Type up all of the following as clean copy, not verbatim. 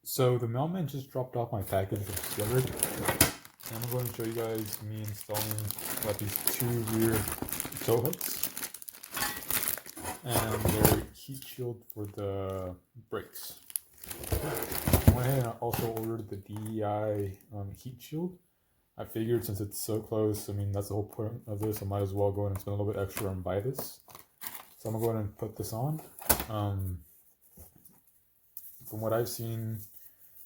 So the mailman just dropped off my package from Skillard, and I'm going to show you guys me installing these two rear tow hooks and their heat shield for the brakes. I went ahead and also ordered the DEI heat shield. I figured since it's so close, I mean that's the whole point of this, I might as well go ahead and spend a little bit extra and buy this. So I'm gonna go ahead and put this on. From what I've seen,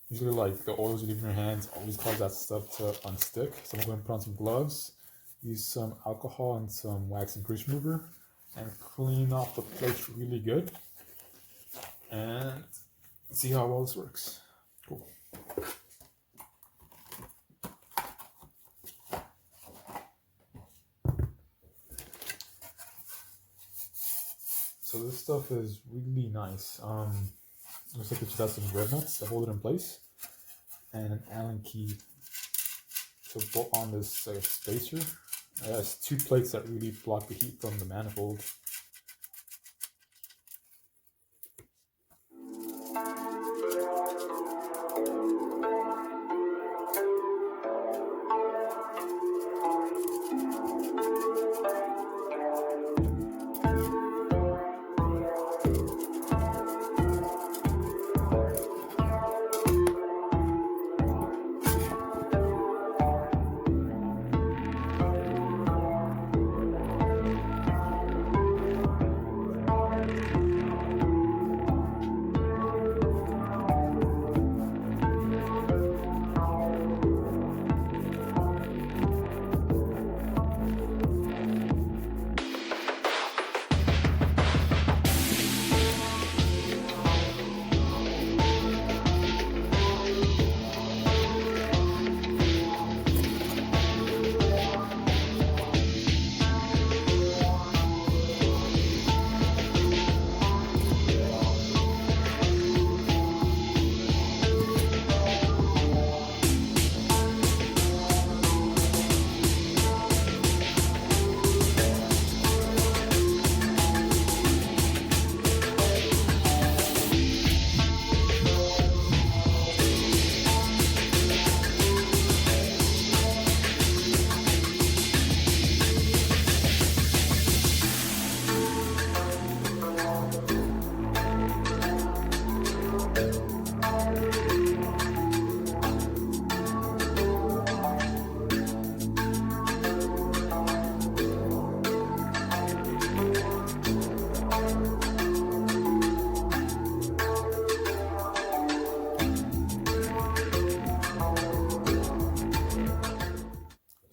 usually like the oils you leave in your hands always cause that stuff to unstick. So I'm going to put on some gloves, use some alcohol and some wax and grease remover, and clean off the plates really good. And see how well this works. Cool. So this stuff is really nice. Looks like it just has some rib nuts to hold it in place, and an Allen key to bolt on this spacer. It has two plates that really block the heat from the manifold.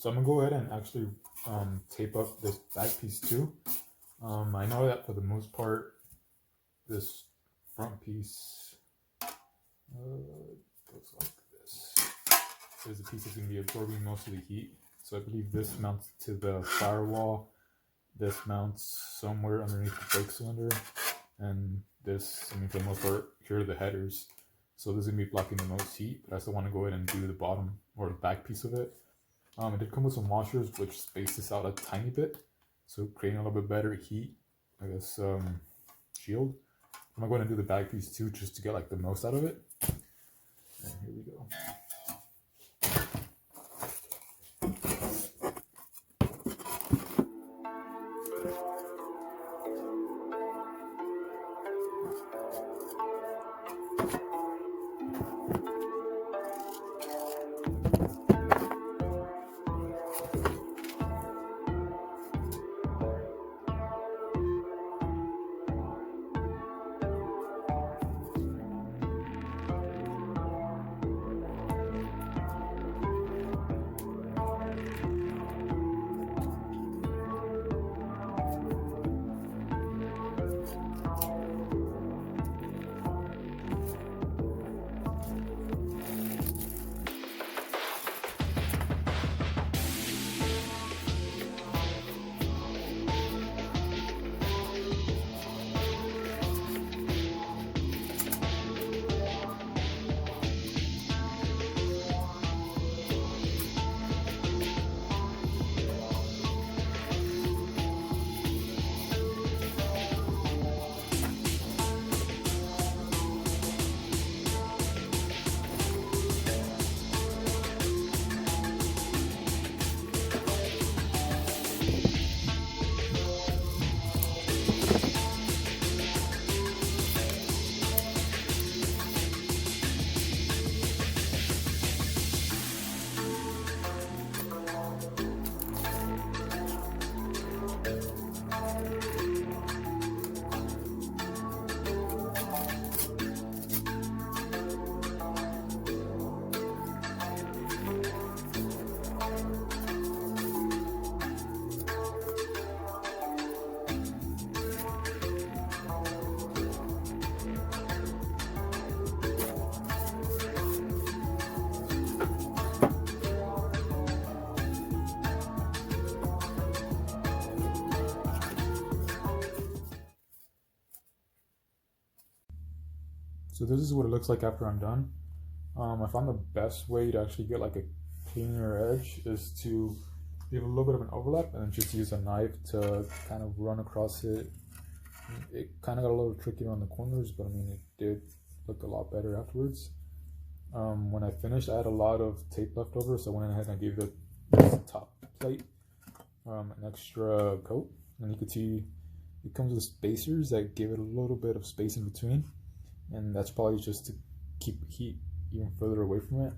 So I'm gonna go ahead and actually tape up this back piece too. I know that for the most part, this front piece goes like this. There's a piece that's gonna be absorbing most of the heat. So I believe this mounts to the firewall. This mounts somewhere underneath the brake cylinder, and this, I mean, for the most part, here are the headers. So this is gonna be blocking the most heat, but I still want to go ahead and do the bottom or the back piece of it. It did come with some washers which space this out a tiny bit, so creating a little bit better heat, I guess, shield. I'm gonna go ahead and do the back piece too, just to get like the most out of it. And here we go. So this is what it looks like after I'm done. I found the best way to actually get like a cleaner edge is to leave a little bit of an overlap and then just use a knife to kind of run across it. It kind of got a little trickier on the corners, but I mean it did look a lot better afterwards. When I finished, I had a lot of tape left over, so I went ahead and I gave the top plate an extra coat, and you could see it comes with spacers that give it a little bit of space in between, and that's probably just to keep heat even further away from it.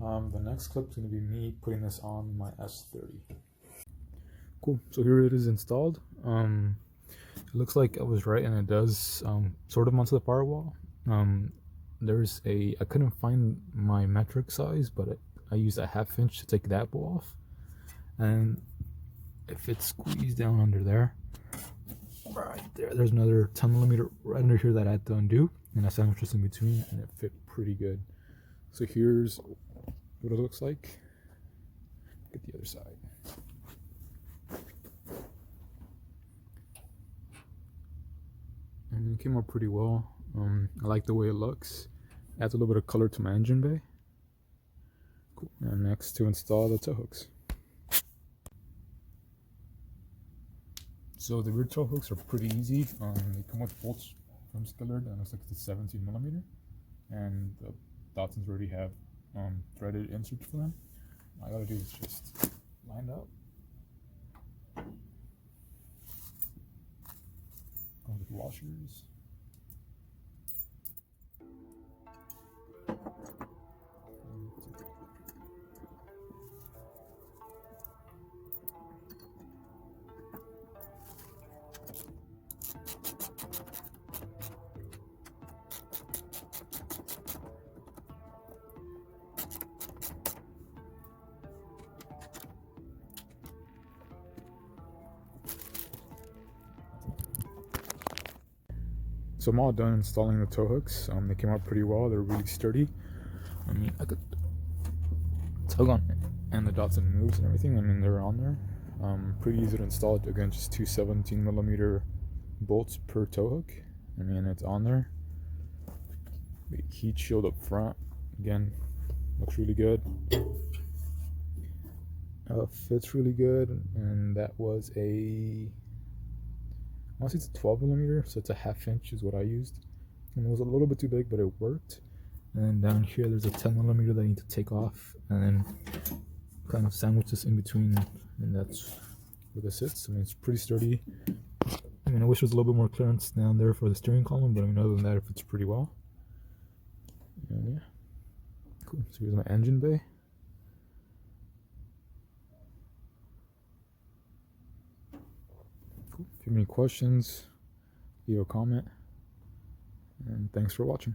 The next clip is going to be me putting this on my S30. Cool, so here it is installed. It looks like I was right, and it does sort of mount to the firewall. I couldn't find my metric size, but I used a 1/2 inch to take that bowl off, and if it's squeezed down under there, right there's another 10mm right under here that I had to undo, and I sandwiched this in between, and it fit pretty good. So here's what it looks like. Get the other side. And it came out pretty well. I like the way it looks. Adds a little bit of color to my engine bay. Cool. And next, to install the tow hooks. So the rear tow hooks are pretty easy. They come with bolts from Skillard, and it looks like it's 17mm. And the Datsuns already have threaded inserts for them. All I gotta do is just line up. Comes with washers. So I'm all done installing the tow hooks. They came out pretty well. They're really sturdy. I mean, I could tug on it, and the Datsun moves and everything. I mean, they're on there. Pretty easy to install. Again, just two 17mm bolts per tow hook. I mean, it's on there. The heat shield up front. Again, looks really good. Fits really good, and that was honestly, it's a 12mm, so it's a 1/2 inch is what I used. And it was a little bit too big, but it worked. And then down here, there's a 10mm that I need to take off, and then kind of sandwich this in between, and that's where this sits. I mean, it's pretty sturdy. I mean, I wish there was a little bit more clearance down there for the steering column, but I mean, other than that, it fits pretty well. And yeah, cool. So here's my engine bay. If you have any questions, leave a comment, and thanks for watching.